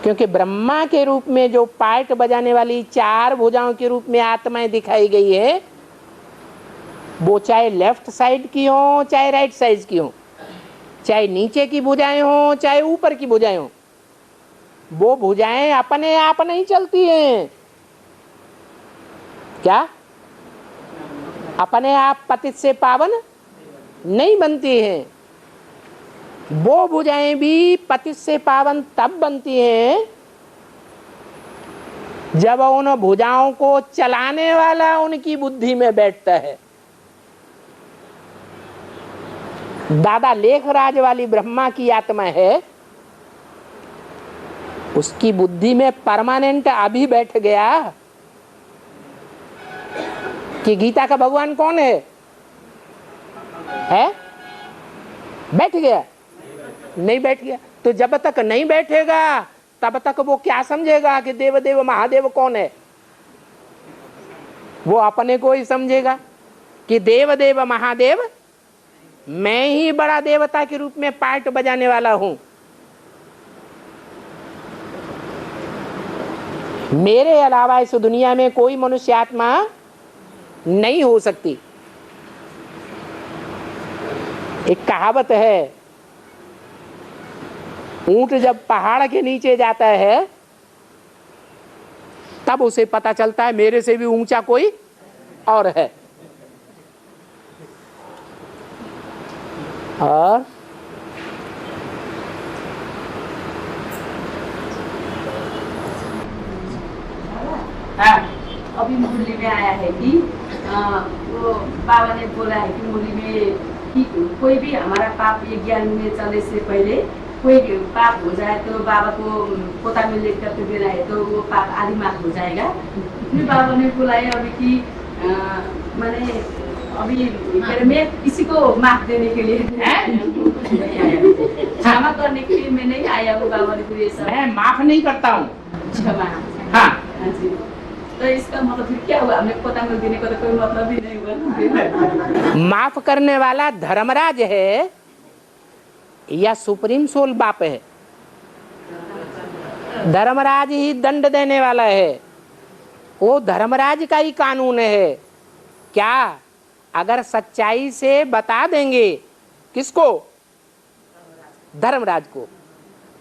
[SPEAKER 1] क्योंकि ब्रह्मा के रूप में जो पार्ट बजाने वाली 4 भुजाओं के रूप में आत्माएं दिखाई गई है, वो चाहे लेफ्ट साइड की हो चाहे राइट साइड की हो, चाहे नीचे की भुजाएं हो चाहे ऊपर की भुजाएं हो, वो भुजाएं अपने आप नहीं चलती हैं। क्या? अपने आप पतित से पावन नहीं बनती हैं। वो भुजाएं भी पतित से पावन तब बनती हैं जब उन भुजाओं को चलाने वाला उनकी बुद्धि में बैठता है। दादा लेखराज वाली ब्रह्मा की आत्मा है, उसकी बुद्धि में परमानेंट अभी बैठ गया कि गीता का भगवान कौन है? बैठ गया? नहीं बैठ गया। तो जब तक नहीं बैठेगा तब तक वो क्या समझेगा कि देवदेव महादेव कौन है? वो अपने को ही समझेगा कि देवदेव महादेव मैं ही बड़ा देवता के रूप में पार्ट बजाने वाला हूं। मेरे अलावा इस दुनिया में कोई मनुष्य आत्मा नहीं हो सकती। एक कहावत है, ऊंट जब पहाड़ के नीचे जाता है तब उसे पता चलता है मेरे से भी ऊंचा कोई और है। और
[SPEAKER 5] अभी मुरली में आया है कि वो बाबा ने बोला है कि मुरली में कि कोई भी हमारा पाप ये ज्ञान में चलने से पहले कोई पाप हो जाए तो बाबा को पोता में लिख करके देना है, तो वो पाप आदि माफ हो जाएगा। फिर बाबा ने बुलाया अभी कि मैंने अभी मैं किसी को माफ देने के लिए क्षमा करने के लिए मैं नहीं आया हूँ। बाबा ने फिर
[SPEAKER 1] मैं माफ नहीं करता हूँ,
[SPEAKER 5] क्षमा।
[SPEAKER 1] हाँ,
[SPEAKER 5] तो इसका मतलब फिर क्या हुआ? हमने पतंग देने का तो कोई मतलब ही नहीं हुआ।
[SPEAKER 1] माफ करने वाला धर्मराज है या सुप्रीम सोल बाप है? धर्मराज ही दंड देने वाला है, वो धर्मराज का ही कानून है। क्या अगर सच्चाई से बता देंगे किसको? धर्मराज को,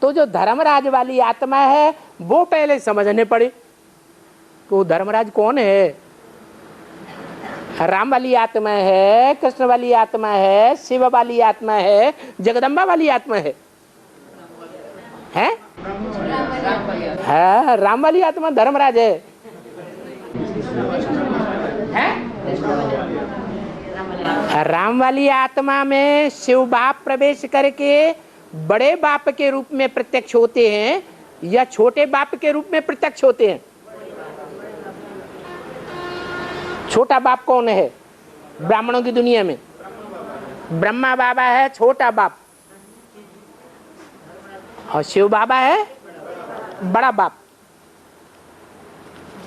[SPEAKER 1] तो जो धर्मराज वाली आत्मा है वो पहले समझने पड़े कि वो धर्मराज कौन है। राम वाली आत्मा है, कृष्ण वाली आत्मा है, शिव वाली आत्मा है, जगदम्बा वाली आत्मा है, हैं? हाँ, राम वाली आत्मा धर्मराज है, हैं? राम वाली आत्मा में शिव बाप प्रवेश करके बड़े बाप के रूप में प्रत्यक्ष होते हैं या छोटे बाप के रूप में प्रत्यक्ष होते हैं? छोटा बाप कौन है ब्राह्मणों की दुनिया में? ब्रह्मा बाबा है छोटा बाप, और शिव बाबा है बड़ा बाप।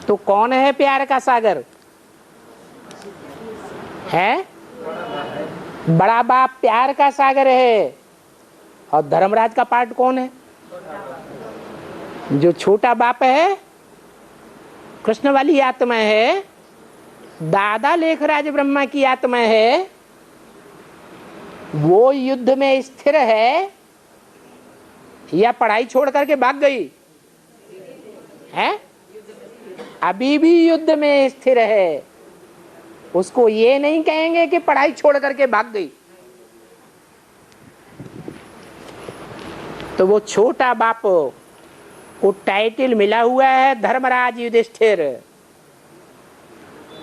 [SPEAKER 1] तो कौन है प्यार का सागर? है बड़ा बाप प्यार का सागर है। और धर्मराज का पार्ट कौन है? जो छोटा बाप है, कृष्ण वाली आत्मा है, दादा लेखराज ब्रह्मा की आत्मा है, वो युद्ध में स्थिर है या पढ़ाई छोड़ करके भाग गई है? अभी भी युद्ध में स्थिर है। उसको ये नहीं कहेंगे कि पढ़ाई छोड़ करके भाग गई। तो वो छोटा बाप को टाइटल मिला हुआ है धर्मराज युधिष्ठिर।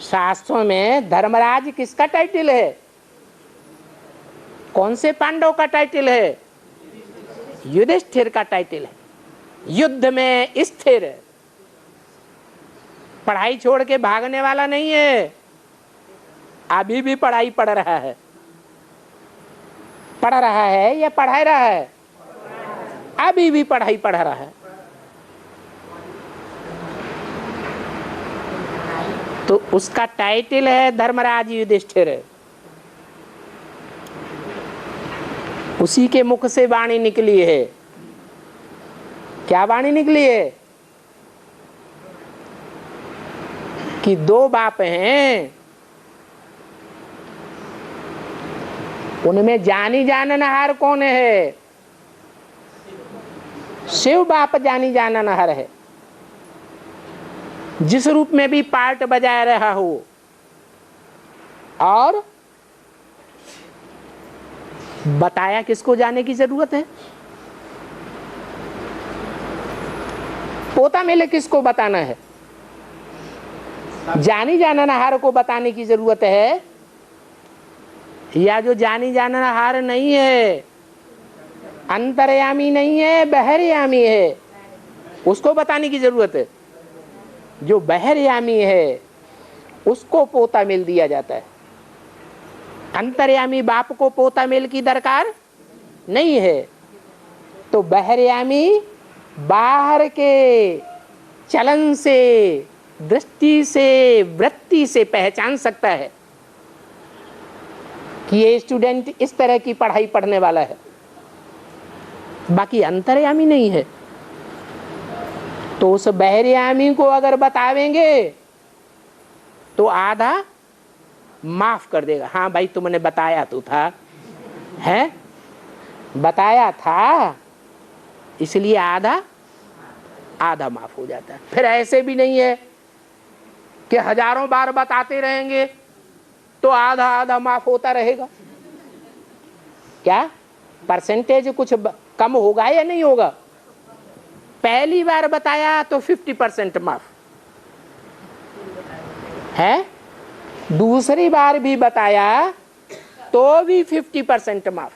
[SPEAKER 1] शास्त्रों में धर्मराज किसका टाइटल है? कौन से पांडव का टाइटल है? युधिष्ठिर का टाइटल है। युद्ध में स्थिर, पढ़ाई छोड़ के भागने वाला नहीं है। अभी भी पढ़ाई पढ़ रहा है। पढ़ रहा है या पढ़ा रहा है? अभी भी पढ़ाई पढ़ रहा है। तो उसका टाइटल है धर्मराज युधिष्ठिर। उसी के मुख से वाणी निकली है। क्या वाणी निकली है? कि दो बाप हैं, उनमें जानी जाननहार कौन है? शिव बाप जानी जाननहार है। जिस रूप में भी पार्ट बजा रहा हो, और बताया किसको जाने की जरूरत है? पोता मेले किसको बताना है? जानी जाननहार को बताने की जरूरत है, या जो जानी जाननहार नहीं है, अंतर्यामी नहीं है, बहिर्यामी है, उसको बताने की जरूरत है? जो बहिर्यामी है उसको पोता मेल दिया जाता है। अंतर्यामी बाप को पोता मेल की दरकार नहीं है। तो बहिर्यामी बाहर के चलन से, दृष्टि से, वृत्ति से पहचान सकता है कि ये स्टूडेंट इस तरह की पढ़ाई पढ़ने वाला है। बाकी अंतर्यामी नहीं है। तो उस बहिर्यामी को अगर बतावेंगे तो आधा माफ कर देगा। हाँ भाई तुमने बताया तो था, है बताया था, इसलिए आधा आधा माफ हो जाता है। फिर ऐसे भी नहीं है कि हजारों बार बताते रहेंगे तो आधा आधा माफ होता रहेगा। क्या परसेंटेज कुछ कम होगा या नहीं होगा? पहली बार बताया तो 50% माफ है, दूसरी बार भी बताया तो भी 50% माफ।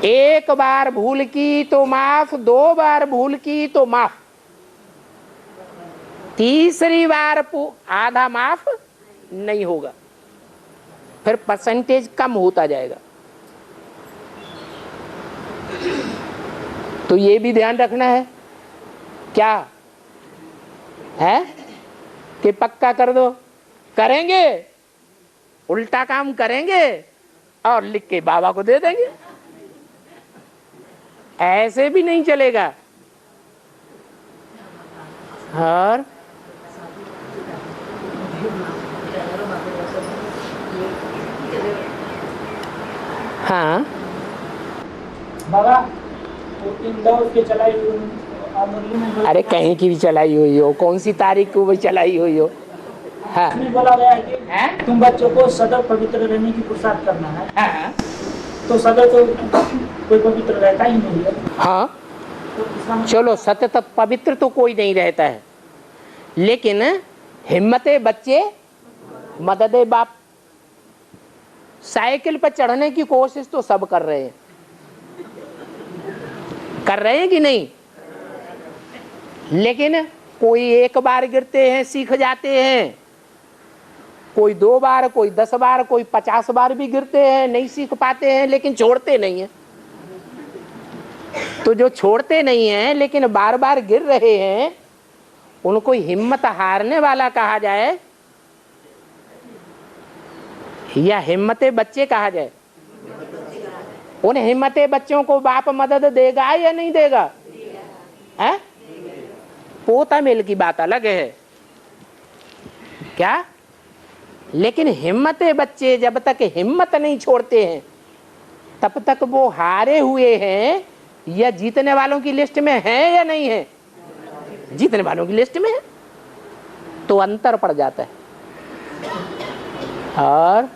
[SPEAKER 1] एक बार भूल की तो माफ, दो बार भूल की तो माफ, तीसरी बार आधा माफ नहीं होगा, फिर परसेंटेज कम होता जाएगा। तो ये भी ध्यान रखना है क्या है कि पक्का कर दो, करेंगे, उल्टा काम करेंगे और लिख के बाबा को दे देंगे। ऐसे भी नहीं चलेगा। और हाँ
[SPEAKER 3] बाबा वो इंदौर के चलाई हुई मुरली में
[SPEAKER 1] अरे कहीं की भी चलाई हुई हो, कौन सी तारीख को भी चलाई हुई हो। हाँ
[SPEAKER 3] इसमें बोला गया है कि तुम बच्चों को सदैव पवित्र रहने की पुरुषार्थ करना है।
[SPEAKER 1] हाँ
[SPEAKER 3] तो सदैव तो कोई पवित्र रहता ही नहीं है।
[SPEAKER 1] हाँ
[SPEAKER 3] तो इसका मतलब
[SPEAKER 1] चलो, सतत पवित्र तो कोई नहीं रहता है, लेकिन हिम्मते बच्चे मददे बाप। साइकिल पर चढ़ने की कोशिश तो सब कर रहे हैं, कर रहे हैं कि नहीं? लेकिन कोई एक बार गिरते हैं सीख जाते हैं, कोई 2 बार, कोई 10 बार, कोई 50 बार भी गिरते हैं, नहीं सीख पाते हैं, लेकिन छोड़ते नहीं हैं। तो जो छोड़ते नहीं हैं लेकिन बार बार गिर रहे हैं, उनको हिम्मत हारने वाला कहा जाए या हिम्मते बच्चे कहा जाए? उन हिम्मते बच्चों को बाप मदद देगा या नहीं देगा? है? पोता मेल की बात अलग है क्या? लेकिन हिम्मते बच्चे जब तक हिम्मत नहीं छोड़ते हैं तब तक वो हारे हुए हैं या जीतने वालों की लिस्ट में हैं या नहीं है? जीतने वालों की लिस्ट में है। तो अंतर पड़ जाता है। और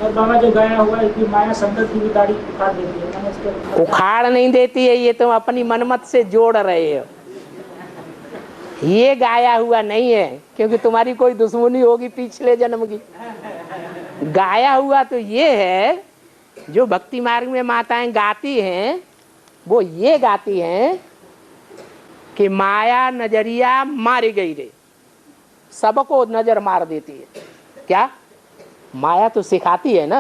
[SPEAKER 3] बाबा जो गया हुआ है कि माया संकट की भी दाढ़ी उखाड़ देती है, मैंने इसके
[SPEAKER 1] उखाड़ नहीं देती है, ये तुम अपनी मनमत से जोड़ रहे हो। ये गाया हुआ नहीं है, क्योंकि तुम्हारी कोई दुश्मनी होगी पिछले जन्म की। गाया हुआ तो ये है, जो भक्ति मार्ग में माताएं गाती हैं वो ये गाती हैं कि माया नजरिया मारी गई रे, सबको नजर मार देती है। क्या? माया तो सिखाती है ना।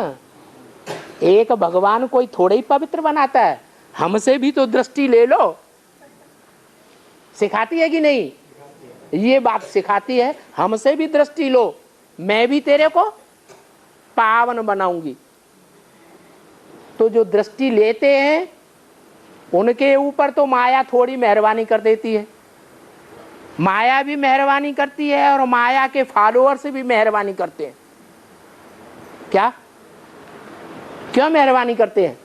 [SPEAKER 1] एक भगवान कोई थोड़े ही पवित्र बनाता है, हमसे भी तो दृष्टि ले लो। सिखाती है कि नहीं? ये बात सिखाती है, हमसे भी दृष्टि लो, मैं भी तेरे को पावन बनाऊंगी। तो जो दृष्टि लेते हैं उनके ऊपर तो माया थोड़ी मेहरबानी कर देती है। माया भी मेहरबानी करती है और माया के फॉलोअर्स भी मेहरबानी करते हैं। क्या? क्यों मेहरबानी करते हैं?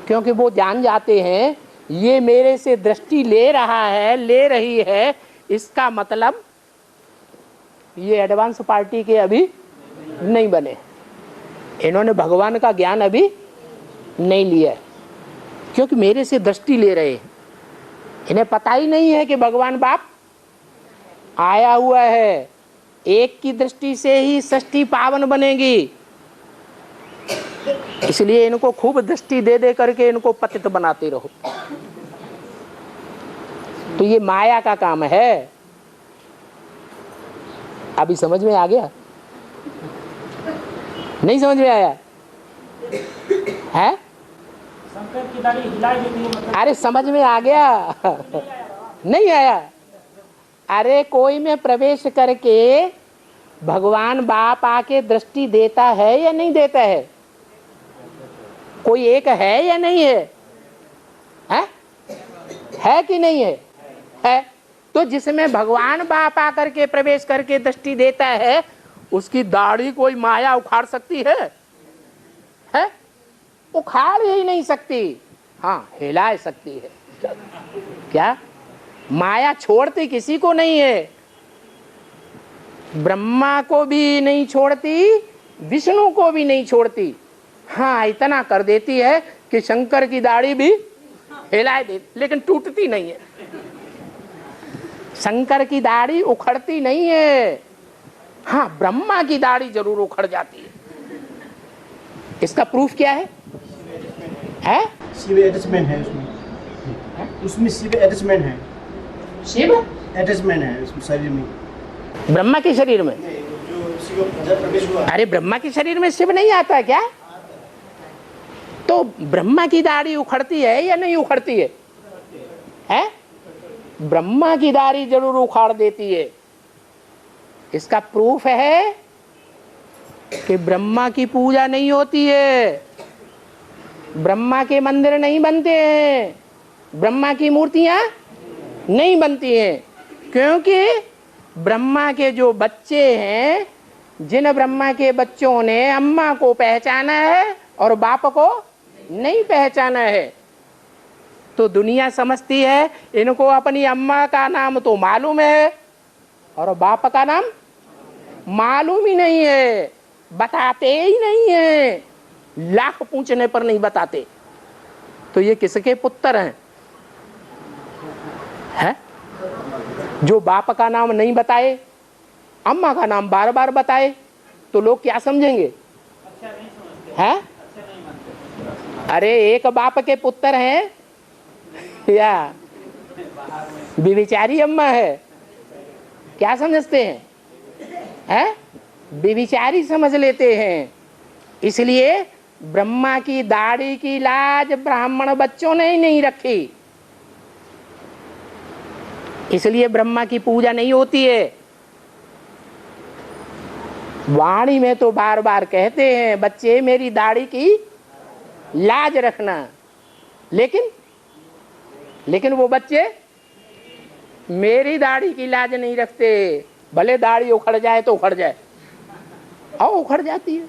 [SPEAKER 1] क्योंकि वो जान जाते हैं ये मेरे से दृष्टि ले रहा है, ले रही है, इसका मतलब ये एडवांस पार्टी के अभी नहीं बने, इन्होंने भगवान का ज्ञान अभी नहीं लिया है, क्योंकि मेरे से दृष्टि ले रहे हैं। इन्हें पता ही नहीं है कि भगवान बाप आया हुआ है। एक की दृष्टि से ही सृष्टि पावन बनेगी, इसलिए इनको खूब दृष्टि दे दे करके इनको पतित बनाते रहो। तो ये माया का काम है। अभी समझ में आ गया? नहीं समझ में आया है?
[SPEAKER 3] शंकर की दाढ़ी हिलाई देती है मतलब।
[SPEAKER 1] अरे समझ में आ गया? नहीं आया? अरे कोई में प्रवेश करके भगवान बाप आके दृष्टि देता है या नहीं देता है? कोई एक है या नहीं है? है कि नहीं है? है। तो जिसमें भगवान बाप आकर के प्रवेश करके दृष्टि देता है, उसकी दाढ़ी कोई माया उखाड़ सकती है? उखाड़ ही नहीं सकती। हाँ, हिला सकती है। क्या? माया छोड़ती किसी को नहीं है। ब्रह्मा को भी नहीं छोड़ती, विष्णु को भी नहीं छोड़ती। हाँ, इतना कर देती है कि शंकर की दाढ़ी भी हिला दे, लेकिन टूटती नहीं है। शंकर की दाढ़ी उखड़ती नहीं है। हाँ, ब्रह्मा की दाढ़ी जरूर उखड़ जाती है। इसका प्रूफ क्या है?
[SPEAKER 6] शिव अटैचमेंट है उसमें। उसमें शिव अटैचमेंट है।
[SPEAKER 1] शिव
[SPEAKER 6] अटैचमेंट है उसमें शरीर में।
[SPEAKER 1] ब्रह्मा के शरीर में?
[SPEAKER 6] जो शिव जब प्रवेश हुआ।
[SPEAKER 1] अरे ब्रह्मा के शरीर में शिव नहीं आता है क्या? तो ब्रह्मा की दाढ़ी उखड़ती है या नहीं उखड़ती है? हैं? ब्रह्मा की दाढ़ी जरूर उखाड़ देती है। इसका प्रूफ है कि ब्रह्मा की पूजा नहीं होती है, ब्रह्मा के मंदिर नहीं बनते हैं, ब्रह्मा की मूर्तियां नहीं बनती हैं, क्योंकि ब्रह्मा के जो बच्चे हैं, जिन ब्रह्मा के बच्चों ने अम्मा को पहचाना है और बाप को नहीं पहचाना है, तो दुनिया समझती है इनको अपनी अम्मा का नाम तो मालूम है और बाप का नाम मालूम ही नहीं है, बताते ही नहीं है, लाख पूछने पर नहीं बताते। तो ये किसके पुत्र हैं? है? जो बाप का नाम नहीं बताए, अम्मा का नाम बार बार बताए, तो लोग क्या समझेंगे? हैं? अरे एक बाप के पुत्र हैं या बेचारी अम्मा है, क्या समझते हैं? हैं? बेचारी समझ लेते हैं। इसलिए ब्रह्मा की दाढ़ी की लाज ब्राह्मण बच्चों ने ही नहीं रखी, इसलिए ब्रह्मा की पूजा नहीं होती है। वाणी में तो बार बार कहते हैं बच्चे मेरी दाढ़ी की लाज रखना, लेकिन वो बच्चे मेरी दाढ़ी की लाज नहीं रखते। भले दाढ़ी उखड़ जाए तो उखड़ जाए, और उखड़ जाती है।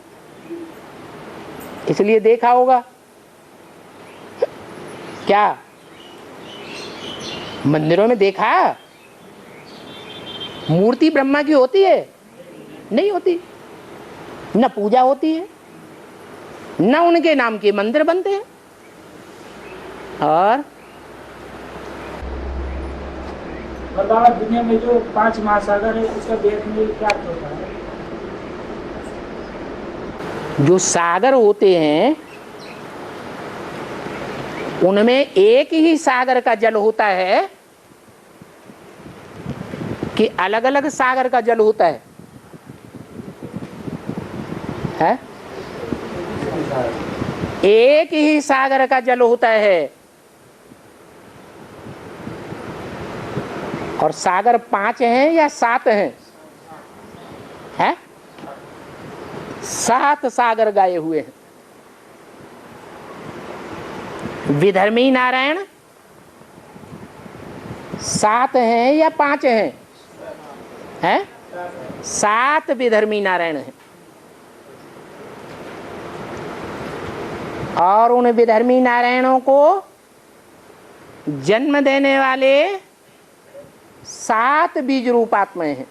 [SPEAKER 1] इसलिए देखा होगा क्या मंदिरों में देखा, मूर्ति ब्रह्मा की होती है? नहीं होती। न पूजा होती है, न उनके नाम के मंदिर बनते हैं। और
[SPEAKER 3] बाबा दुनिया में जो 5 महासागर है उसका देखने क्या होता है?
[SPEAKER 1] जो सागर होते हैं उनमें एक ही सागर का जल होता है कि अलग अलग सागर का जल होता है? है? एक ही सागर का जल होता है। और सागर 5 हैं या 7 हैं? हैं? 7 सागर गाए हुए हैं। विधर्मी नारायण 7 हैं या 5 हैं? हैं? 7 विधर्मी नारायण हैं। और उन विधर्मी नारायणों को जन्म देने वाले 7 बीज रूपात्माएं हैं।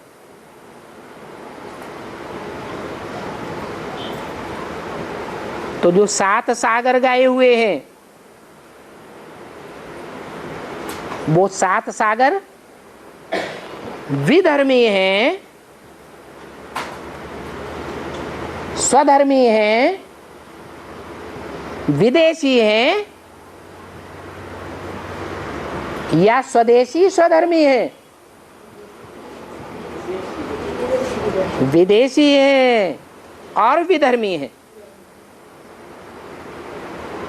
[SPEAKER 1] तो जो 7 सागर गाए हुए हैं वो 7 सागर विधर्मी हैं, स्वधर्मी हैं, विदेशी हैं या स्वदेशी स्वधर्मी हैं? विदेशी हैं और विधर्मी हैं।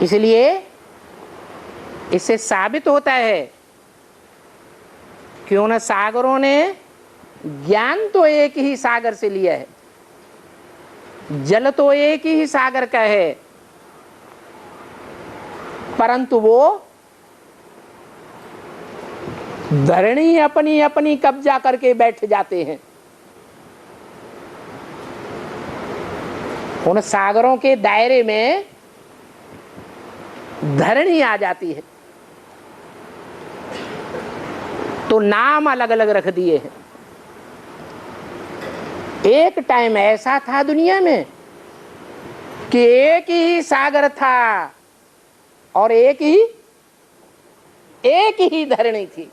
[SPEAKER 1] इसलिए इससे साबित होता है कि उन सागरों ने ज्ञान तो एक ही सागर से लिया है, जल तो एक ही सागर का है, परंतु वो धरणी अपनी अपनी कब्जा करके बैठ जाते हैं। उन सागरों के दायरे में धरणी आ जाती है, तो नाम अलग अलग रख दिए हैं। एक टाइम ऐसा था दुनिया में कि एक ही सागर था और एक ही धरणी थी।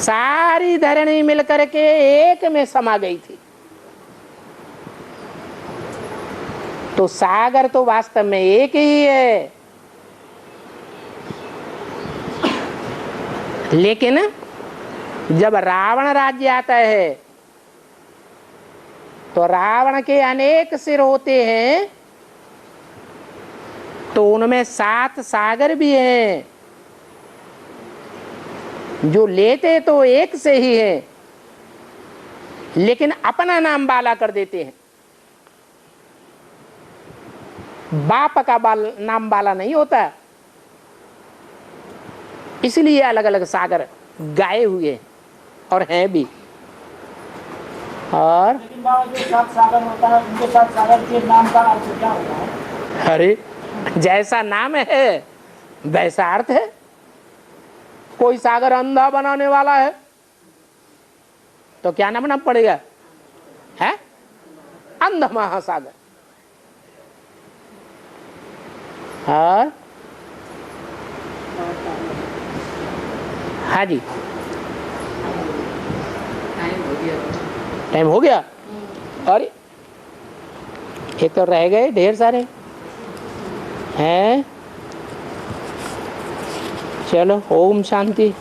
[SPEAKER 1] सारी धरणी मिलकर के एक में समा गई थी। तो सागर तो वास्तव में एक ही है, लेकिन जब रावण राज्य आता है तो रावण के अनेक सिर होते हैं, तो उनमें 7 सागर भी हैं। जो लेते तो एक से ही है, लेकिन अपना नाम बाला कर देते हैं। बाप का नाम बाला नहीं होता, इसलिए अलग अलग सागर गाए हुए और हैं भी। और
[SPEAKER 3] लेकिन बाबा जो 7 सागर होता है, उनके 7 सागर के नाम का अर्थ क्या होता है?
[SPEAKER 1] अरे जैसा नाम है वैसा अर्थ है। कोई सागर अंधा बनाने वाला है तो क्या नाम पड़ेगा? है अंध महासागर। और हाँ जी, टाइम हो गया। अरे ये तो रह गए ढेर सारे हैं। चलो, ओम शांति।